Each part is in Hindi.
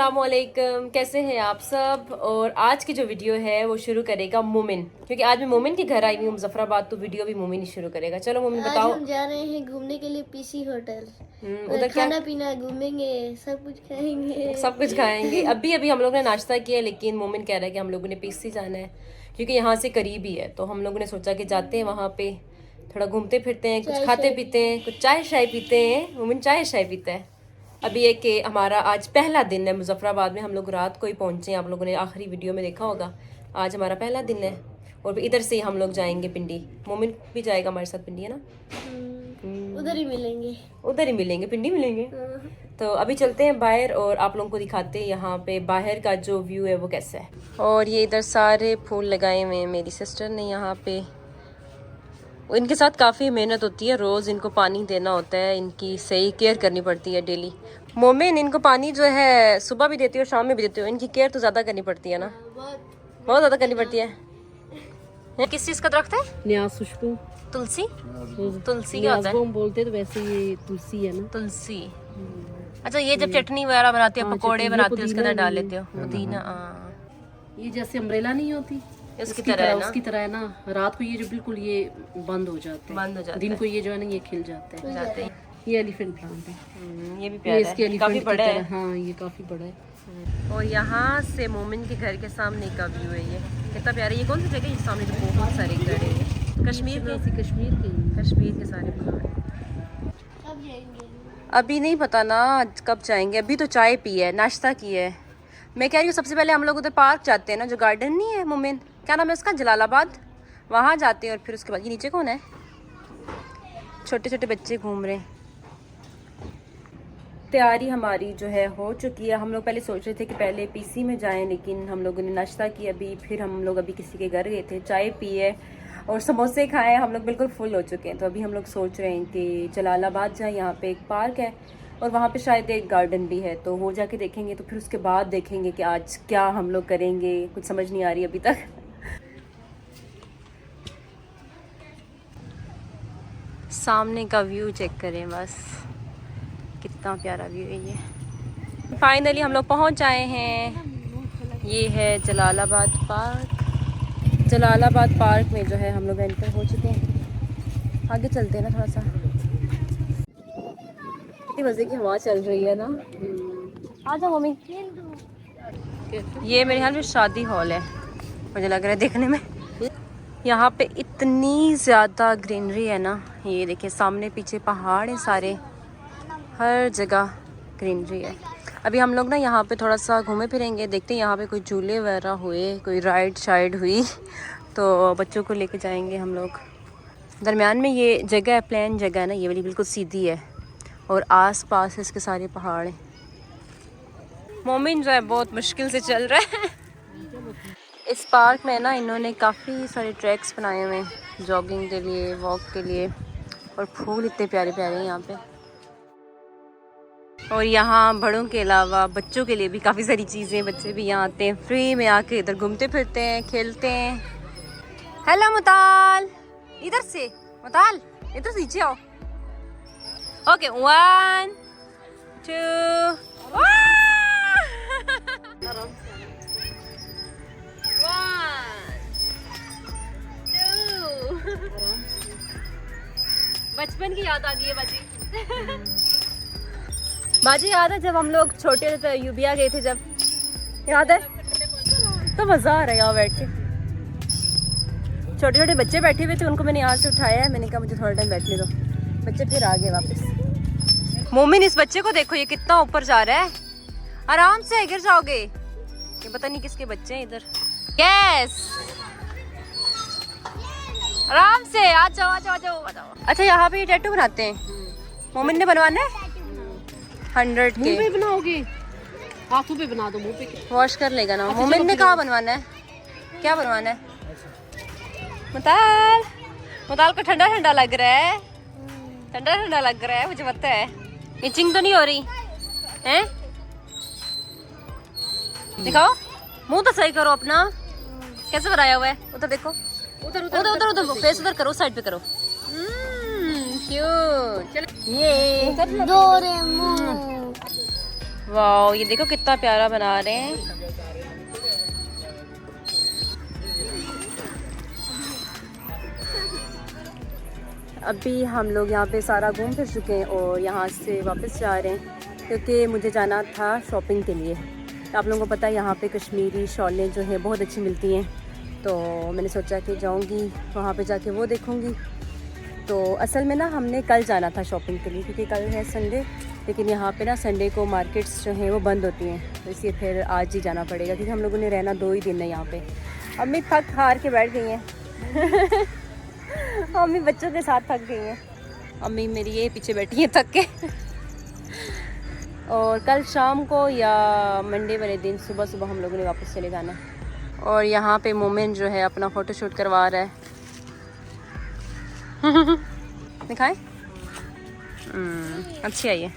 अस्सलामुअलैकुम, कैसे हैं आप सब। और आज की जो वीडियो है वो शुरू करेगा मोमिन, क्योंकि आज मैं मोमिन के घर आई हुई हूँ मुजफ्फराबाद, तो वीडियो भी मोमिन ही शुरू करेगा। चलो मोमिन बताओ। आज हम जा रहे हैं घूमने के लिए पीसी होटल। उधर खाना पीना घूमेंगे, सब कुछ खाएंगे। सब कुछ खाएंगे। अभी अभी हम लोग ने नाश्ता किया, लेकिन मोमिन कह रहा है कि हम लोगों ने पीसी जाना है, क्योंकि यहाँ से करीब ही है। तो हम लोगों ने सोचा कि जाते हैं वहाँ पे, थोड़ा घूमते फिरते हैं, कुछ खाते पीते हैं, कुछ चाय शाय पीते हैं। मोमिन चाय शाय पीता है। अभी ये कि हमारा आज पहला दिन है मुजफ्फराबाद में, हम लोग रात को ही पहुंचे हैं, आप लोगों ने आखिरी वीडियो में देखा होगा। आज हमारा पहला दिन है और इधर से ही हम लोग जाएंगे पिंडी। मोमिन भी जाएगा हमारे साथ पिंडी, है ना। उधर ही मिलेंगे, उधर ही मिलेंगे, पिंडी मिलेंगे। तो अभी चलते हैं बाहर और आप लोगों को दिखाते हैं यहाँ पे बाहर का जो व्यू है वो कैसा है। और ये इधर सारे फूल लगाए हुए हैं मेरी सिस्टर ने यहाँ पे। इनके साथ काफ़ी मेहनत होती है, रोज़ इनको पानी देना होता है, इनकी सही केयर करनी पड़ती है डेली। मोमिन इनको पानी जो है सुबह भी देती हो, शाम में भी देती हो, इनकी केयर तो ज़्यादा करनी पड़ती है ना, बहुत ज़्यादा करनी पड़ती है। किस चीज़ का दरख्त है? न्याज खुशबू, तुलसी। तुलसी क्या होता है? बोलते तो वैसे ये तुलसी है ना। तुलसी। अच्छा, ये जब चटनी वगैरह बनाती हो, पकोड़े बनाती हो, उसके अंदर डाल लेते हो पुदीना। ये जैसे अम्ब्रेला नहीं होती उसकी तरह उसकी तरह है ना। रात को ये जो बिल्कुल ये बंद हो जाते हैं, दिन को ये जो है ना ये खिल जाते हैं। ये एलिफेंट प्लांट है, ये भी प्यारा है, काफी बड़ा है। हाँ, ये काफी बड़ा है। और यहाँ से मोमिन के घर के सामने का व्यू है, ये कितना प्यारा। ये कौन सी जगह है? ये सामने तो बहुत सारे घर है, कश्मीर के सारे पहाड़। अभी नहीं पता ना कब जाएंगे, अभी तो चाय पी है, नाश्ता किया है। मैं कह रही हूँ सबसे पहले हम लोग उधर पार्क जाते हैं ना, जो गार्डन नहीं है मोमिन, क्या नाम है उसका, जलालाबाद, वहाँ जाते हैं। और फिर उसके बाद ये नीचे कौन है, छोटे छोटे बच्चे घूम रहे हैं। तैयारी हमारी जो है हो चुकी है। हम लोग पहले सोच रहे थे कि पहले पीसी में जाएं, लेकिन हम लोगों ने नाश्ता किया अभी, फिर हम लोग अभी किसी के घर गए थे, चाय पिए और समोसे खाए। हम लोग बिल्कुल फुल हो चुके हैं। तो अभी हम लोग सोच रहे हैं कि जलालाबाद जाएं, यहाँ पे एक पार्क है और वहाँ पे शायद एक गार्डन भी है, तो वो जाके देखेंगे। तो फिर उसके बाद देखेंगे कि आज क्या हम लोग करेंगे, कुछ समझ नहीं आ रही अभी तक। सामने का व्यू चेक करें बस, कितना प्यारा व्यू है ये। फाइनली हम लोग पहुंच आए हैं, ये है जलालाबाद पार्क। जलालाबाद पार्क में जो है हम लोग एंटर हो चुके हैं। आगे चलते हैं ना थोड़ा सा, कितनी मज़े की हवा चल रही है ना। आ जाओ मम्मी। ये मेरे ख्याल में शादी हॉल है, मुझे लग रहा है देखने में। यहाँ पे इतनी ज़्यादा ग्रीनरी है ना, ये देखिए सामने पीछे पहाड़ हैं सारे, हर जगह ग्रीनरी है। अभी हम लोग ना यहाँ पे थोड़ा सा घूमे फिरेंगे, देखते हैं यहाँ पे कोई झूले वगैरह हुए, कोई राइड शाइड हुई तो बच्चों को लेके जाएंगे हम लोग। दरमियान में ये जगह है, प्लेन जगह है ना, ये वाली बिल्कुल सीधी है और आस पास इसके सारे पहाड़ हैं। मोमिन जो है बहुत मुश्किल से चल रहा है। इस पार्क में ना इन्होंने काफ़ी सारे ट्रैक्स बनाए हुए हैं जॉगिंग के लिए, वॉक के लिए, और फूल इतने प्यारे प्यारे हैं यहाँ पे। और यहाँ बड़ों के अलावा बच्चों के लिए भी काफ़ी सारी चीज़ें, बच्चे भी यहाँ आते हैं फ्री में, आके इधर घूमते फिरते हैं, खेलते हैं। हेलो मुताल, इधर से मुताल, इधर से नीचे आओ। ओके, 1 2 बचपन की याद आ गई है बाजी। बाजी याद है जब हम लोग छोटे थे, यूबिया गए थे जब, याद है? तो मज़ा आ रहा है यहाँ बैठ के। छोटे छोटे बच्चे बैठे हुए थे, उनको मैंने यहाँ से उठाया है, मैंने कहा मुझे थोड़ा टाइम बैठने दो। बच्चे फिर आ गए वापस। मोमिन इस बच्चे को देखो, ये कितना ऊपर जा रहा है, आराम से गिर जाओगे। ये पता नहीं किसके बच्चे हैं इधर। यस, आराम से आ जाओ आ जाओ आ जाओ आ जाओ। अच्छा, यहाँ पे ये टैटू बनाते हैं, मोमिन ने बनवाना है 100 के। मुंह पे बनाओगे? हाथों पे बना दो, मुंह पे वॉश कर लेगा ना। मोमिन ने कहाँ बनवाना है, क्या बनवाना है? मुताल, मुताल को ठंडा ठंडा लग रहा है, ठंडा ठंडा लग रहा है, मुझे पता है। इचिंग तो नहीं हो रही है? दिखाओ, मुंह तो सही करो अपना, कैसे बनाया हुआ है, उधर देखो, उधर उधर उधर उधर फेस उधर करो, साइड पे करो। क्यूट। ये डोरेमोन। वाओ, ये देखो कितना प्यारा बना रहे हैं। अभी हम लोग यहाँ पे सारा घूम फिर चुके हैं और यहाँ से वापस जा रहे हैं क्योंकि मुझे जाना था शॉपिंग के लिए। तो आप लोगों को पता है यहाँ पे कश्मीरी शॉलें जो है बहुत अच्छी मिलती हैं, तो मैंने सोचा कि जाऊँगी वहाँ पे जाके वो देखूँगी। तो असल में ना हमने कल जाना था शॉपिंग के लिए क्योंकि कल है संडे, लेकिन यहाँ पे ना संडे को मार्केट्स जो हैं वो बंद होती हैं, तो इसलिए फिर आज ही जाना पड़ेगा क्योंकि हम लोगों ने रहना 2 ही दिन है यहाँ पे। अम्मी थक हार के बैठ गई हैं अम्मी बच्चों के साथ थक गई हैं। अम्मी मेरी ये पीछे बैठी हैं थक के और कल शाम को या मंडे वाले दिन सुबह सुबह हम लोगों ने वापस चले जाना है। और यहाँ पे मोमेन जो है अपना फ़ोटोशूट करवा रहा है दिखाए। अच्छी आई है,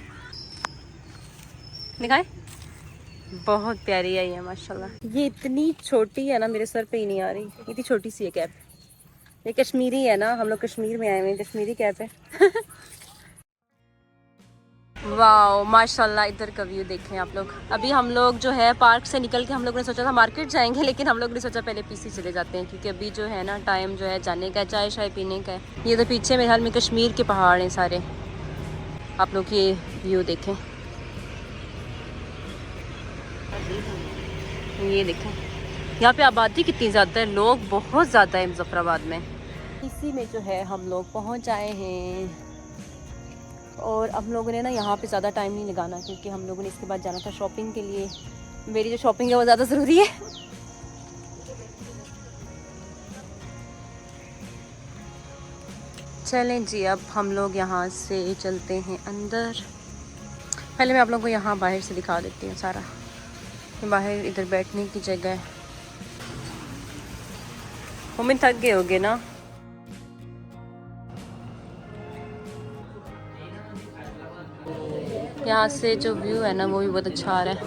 दिखाए। बहुत प्यारी आई है माशाल्लाह। ये इतनी छोटी है ना, मेरे सर पे ही नहीं आ रही, इतनी छोटी सी है कैप। ये कश्मीरी है ना, हम लोग कश्मीर में आए हुए हैं, कश्मीरी कैप है वाओ माशाल्लाह। इधर का व्यू देखें आप लोग। अभी हम लोग जो है पार्क से निकल के हम लोग ने सोचा था मार्केट जाएंगे, लेकिन हम लोग ने सोचा पहले पीसी चले जाते हैं क्योंकि अभी जो है ना टाइम जो है जाने का है, चाय शाय पीने का है। ये तो पीछे मेरे हाल में कश्मीर के पहाड़ हैं सारे, आप लोग ये व्यू देखें। ये देखें यहाँ पे आबादी कितनी ज़्यादा है, लोग बहुत ज़्यादा है मुजफ्फराबाद में। इसी में जो है हम लोग पहुँच आए हैं और हम लोगों ने ना यहाँ पे ज़्यादा टाइम नहीं लगाना क्योंकि हम लोगों ने इसके बाद जाना था शॉपिंग के लिए। मेरी जो शॉपिंग है वो ज़्यादा ज़रूरी है। चलें जी, अब हम लोग यहाँ से चलते हैं अंदर। पहले मैं आप लोगों को यहाँ बाहर से दिखा देती हूँ सारा। बाहर इधर बैठने की जगह है। मम्मी थक गए होगे ना। यहाँ से जो व्यू है ना वो भी बहुत अच्छा आ रहा है।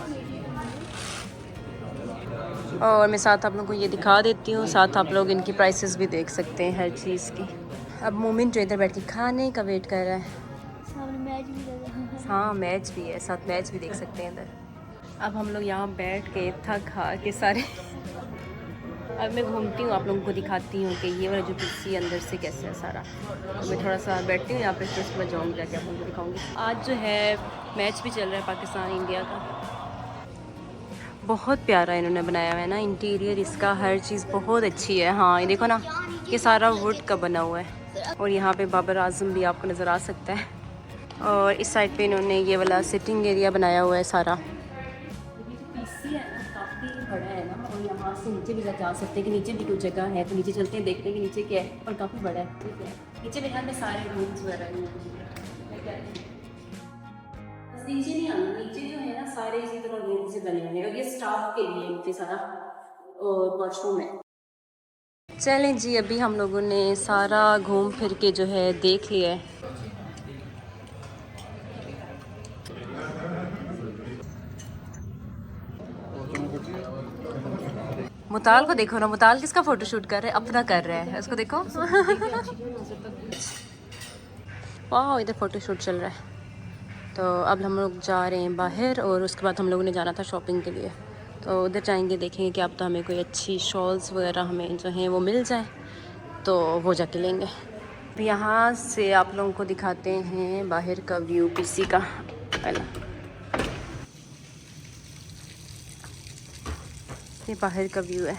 और मैं साथ आप लोगों को ये दिखा देती हूँ, साथ आप लोग इनकी प्राइसेस भी देख सकते हैं हर चीज़ की। अब मोमिन जो इधर बैठ के खाने का वेट कर रहा है। मैच भी लगा है। हाँ मैच भी है, साथ मैच भी देख सकते हैं इधर। अब हम लोग यहाँ बैठ के थक हार के सारे अब मैं घूमती हूँ, आप लोगों को दिखाती हूँ कि ये वाला जो पीसी अंदर से कैसे है सारा। तो मैं थोड़ा सा बैठती हूँ यहाँ पे, फिर उसके बाद जाऊँगी जाके आप लोगों को दिखाऊँगी। आज जो है मैच भी चल रहा है पाकिस्तान इंडिया का। बहुत प्यारा इन्होंने बनाया हुआ है ना इंटीरियर, इसका हर चीज़ बहुत अच्छी है। हाँ ये देखो ना, ये सारा वुड का बना हुआ है। और यहाँ पे बाबर आजम भी आपको नज़र आ सकता है। और इस साइड पे इन्होंने ये वाला सिटिंग एरिया बनाया हुआ है सारा। पीसी है ना काफ़ी बड़ा है ना, और यहाँ से नीचे भी जा सकते हैं कि नीचे भी कुछ जगह है, तो नीचे चलते हैं देखते हैं कि नीचे क्या है। और काफ़ी बड़ा है, ठीक है। नीचे मेरे ख्याल में सारे रूम्स वगैरह नीचे नहीं आना, नीचे जो है ना सारे इसी तरह रूम से बने हुए हैं और ये स्टाफ के लिए नीचे सारा और वॉशरूम है। चलें जी, अभी हम लोगों ने सारा घूम फिर के जो है देख लिया है। मुताल को देखो ना, मुताल किसका फोटोशूट कर रहा है, अपना कर रहा है, उसको देखो वाह इधर फोटोशूट चल रहा है। तो अब हम लोग जा रहे हैं बाहर और उसके बाद हम लोगों ने जाना था शॉपिंग के लिए, तो उधर जाएंगे, देखेंगे कि अब तो हमें कोई अच्छी शॉल्स वगैरह हमें जो हैं वो मिल जाए तो वो जाके लेंगे। यहाँ से आप लोगों को दिखाते हैं बाहर का व्यू पीसी का। पहला ये बाहर का व्यू है।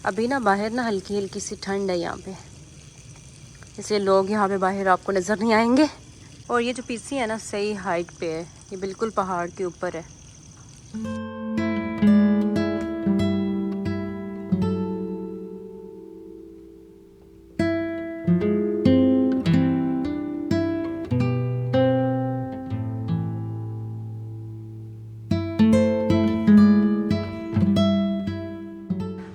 अभी ना बाहर ना हल्की हल्की सी ठंड है यहाँ पे, इसलिए लोग यहाँ पे बाहर आपको नज़र नहीं आएंगे। और ये जो पीसी है ना सही हाइट पे है, ये बिल्कुल पहाड़ के ऊपर है।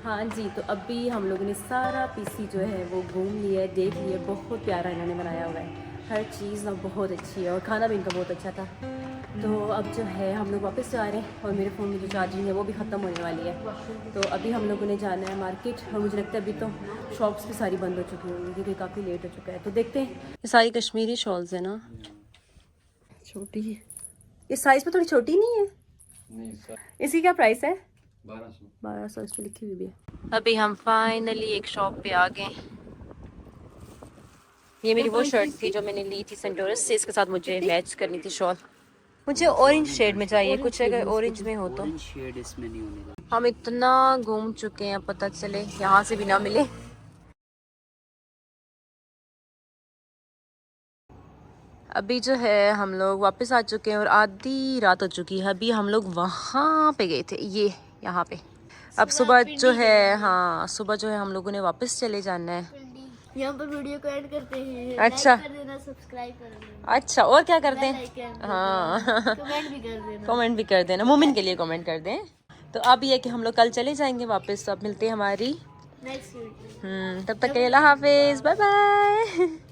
हाँ जी, तो अभी हम लोगों ने सारा पीसी जो है वो घूम लिया है, देख लिया। बहुत प्यारा इन्होंने बनाया हुआ है, हर चीज़ ना बहुत अच्छी है और खाना भी इनका बहुत अच्छा था। तो अब जो है हम लोग वापस जा रहे हैं और मेरे फ़ोन में जो चार्जिंग है वो भी ख़त्म होने वाली है। तो अभी हम लोगों ने जाना है मार्केट और मुझे लगता है अभी तो शॉप्स भी सारी बंद हो चुकी होंगी क्योंकि काफ़ी लेट हो चुका है। तो देखते हैं। ये सारी कश्मीरी शॉल्स है ना, छोटी इस साइज में थोड़ी छोटी नहीं है? नहीं सर, इसकी क्या प्राइस है? 1200। इस पे लिखी हुई भी है। अभी हम फाइनली एक शॉप पे आ गए। ये मेरी वो शर्ट थी जो मैंने ली थी सेंटोरस से, इसके साथ मुझे मैच करनी थी शॉल। मुझे ऑरेंज शेड में चाहिए, कुछ अगर ऑरेंज में हो तो। ऑरेंज शेड इसमें नहीं होने लगा। हम इतना घूम चुके हैं, पता चले यहाँ से भी ना मिले। अभी जो है हम लोग वापस आ चुके हैं और आधी रात हो चुकी है। अभी हम लोग वहाँ पे गए थे, ये यहाँ पे। अब सुबह जो है, हाँ सुबह जो है हम लोगों ने वापस चले जाना है। यहाँ पर वीडियो को एंड करते हैं। अच्छा। लाइक कर देना, सब्सक्राइब कर देना। अच्छा, और क्या करते हैं? कमेंट हाँ भी कर देना। कमेंट भी कर देना, मोमिन के लिए कमेंट कर दें। तो अब ये कि हम लोग कल चले जाएंगे वापस। तो अब मिलते हैं हमारी नेक्स्ट वीडियो। तब तक के लिए अल्लाह हाफिज, बाय बाय।